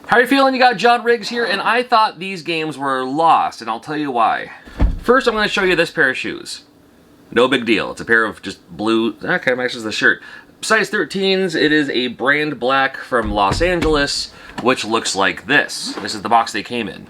How are you feeling? You got John Riggs here, and I thought these games were lost, and I'll tell you why. First, I'm going to show you this pair of shoes. No big deal. It's a pair of just blue, okay, matches the shirt. Size 13s, it is a brand black from Los Angeles, which looks like this. This is the box they came in.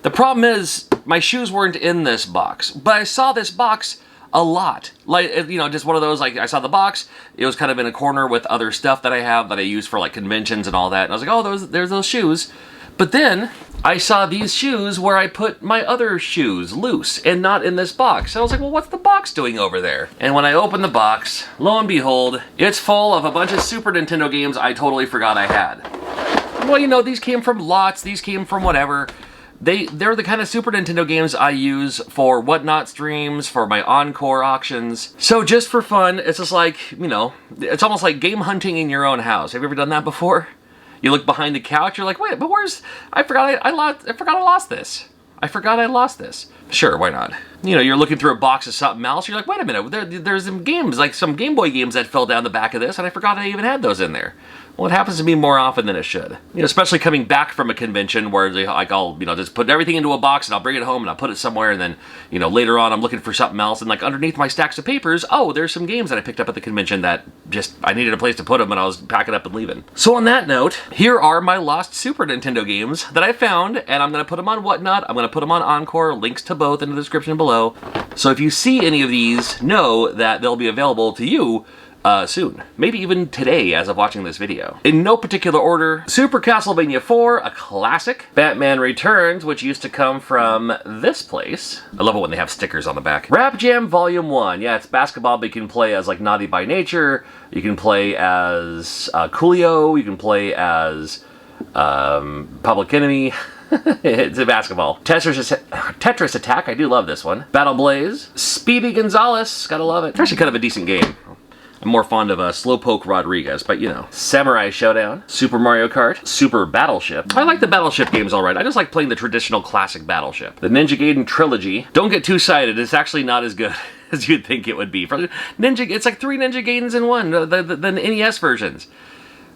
The problem is, my shoes weren't in this box, but I saw this box a lot. Like, you know, just one of those, like, I saw the box, it was kind of in a corner with other stuff that I have that I use for, like, conventions and all that, and I was like, oh, there's those shoes. But then, I saw these shoes where I put my other shoes loose, and not in this box. And I was like, well, what's the box doing over there? And when I opened the box, lo and behold, it's full of a bunch of Super Nintendo games I totally forgot I had. Well, you know, these came from lots, these came from whatever. They're the kind of Super Nintendo games I use for Whatnot streams, for my Encore auctions. So just for fun, it's just like, you know, it's almost like game hunting in your own house. Have you ever done that before? You look behind the couch, you're like, wait, but where's, I forgot I lost this. I forgot I lost this. Sure, why not? You know, you're looking through a box of something else, you're like, wait a minute, there's some games, like some Game Boy games that fell down the back of this, and I forgot I even had those in there. Well, it happens to me more often than it should. You know, especially coming back from a convention where they, like, I'll, you know, just put everything into a box and I'll bring it home and I'll put it somewhere, and then, you know, later on I'm looking for something else, and like underneath my stacks of papers, oh, there's some games that I picked up at the convention that just, I needed a place to put them and I was packing up and leaving. So on that note, here are my lost Super Nintendo games that I found, and I'm going to put them on Whatnot, I'm going to put them on Encore, links to both in the description below. So if you see any of these, know that they'll be available to you soon. Maybe even today as of watching this video. In no particular order, Super Castlevania 4, a classic. Batman Returns, which used to come from this place. I love it when they have stickers on the back. Rap Jam Volume 1. Yeah, it's basketball, but you can play as like Naughty by Nature. You can play as Coolio. You can play as Public Enemy. It's a basketball. Tetris Attack, I do love this one. Battle Blaze. Speedy Gonzales, gotta love it. It's actually kind of a decent game. I'm more fond of Slowpoke Rodriguez, but you know. Samurai Showdown, Super Mario Kart, Super Battleship. I like the Battleship games alright. I just like playing the traditional classic Battleship. The Ninja Gaiden Trilogy. Don't get too-sided, it's actually not as good as you'd think it would be. For Ninja, it's like 3 Ninja Gaidens in one, the NES versions.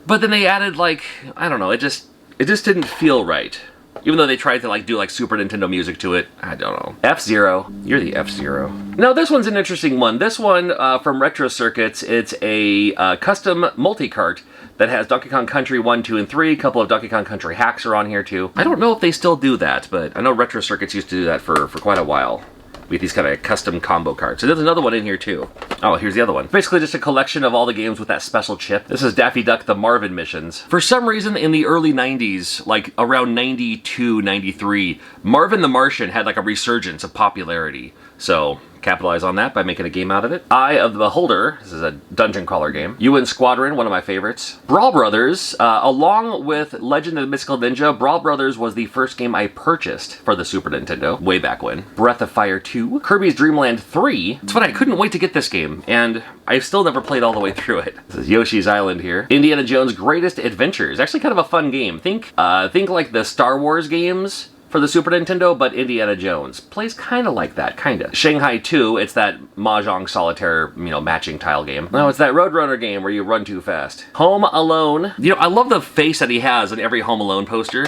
But then they added like, I don't know, it just didn't feel right. Even though they tried to like do like Super Nintendo music to it, I don't know. F-Zero, you're the F-Zero. Now this one's an interesting one. This one from Retro Circuits, it's a custom multi-cart that has Donkey Kong Country 1, 2, and 3. A couple of Donkey Kong Country hacks are on here too. I don't know if they still do that, but I know Retro Circuits used to do that for quite a while. With these kind of custom combo cards. So there's another one in here too. Oh, here's the other one. Basically just a collection of all the games with that special chip. This is Daffy Duck The Marvin Missions. For some reason in the early 90s, like around 92, 93, Marvin the Martian had like a resurgence of popularity. So capitalize on that by making a game out of it. Eye of the Beholder, this is a dungeon crawler game. UN Squadron, one of my favorites. Brawl Brothers, along with Legend of the Mystical Ninja, Brawl Brothers was the first game I purchased for the Super Nintendo, way back when. Breath of Fire 2, Kirby's Dream Land 3. It's funny, I couldn't wait to get this game, and I've still never played all the way through it. This is Yoshi's Island here. Indiana Jones' Greatest Adventures, actually kind of a fun game. Think like the Star Wars games for the Super Nintendo, but Indiana Jones. Plays kind of like that, kind of. Shanghai 2, it's that Mahjong solitaire, you know, matching tile game. No, it's that Roadrunner game where you run too fast. Home Alone. You know, I love the face that he has in every Home Alone poster,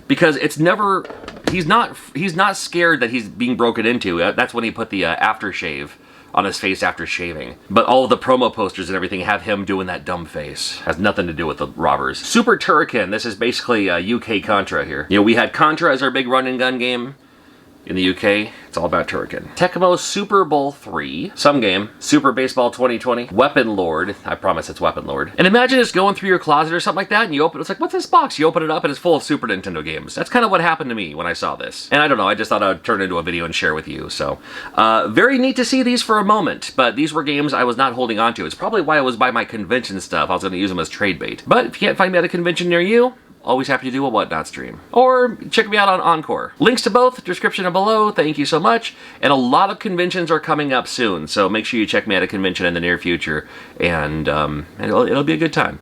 because it's never, he's not scared that he's being broken into. That's when he put the aftershave on his face after shaving. But all of the promo posters and everything have him doing that dumb face. Has nothing to do with the robbers. Super Turrican, this is basically UK Contra here. You know, we had Contra as our big run and gun game. In the UK, it's all about Turrican. Tecmo Super Bowl 3, some game. Super Baseball 2020. Weapon Lord, I promise it's Weapon Lord. And imagine just going through your closet or something like that, and you open it, it's like, what's this box? You open it up and it's full of Super Nintendo games. That's kind of what happened to me when I saw this. And I don't know, I just thought I would turn it into a video and share with you, so. Very neat to see these for a moment, but these were games I was not holding on to. It's probably why I was by my convention stuff. I was gonna use them as trade bait. But if you can't find me at a convention near you, always happy to do a Whatnot stream. Or check me out on Encore. Links to both, description below, thank you so much. And a lot of conventions are coming up soon, so make sure you check me at a convention in the near future, and it'll be a good time.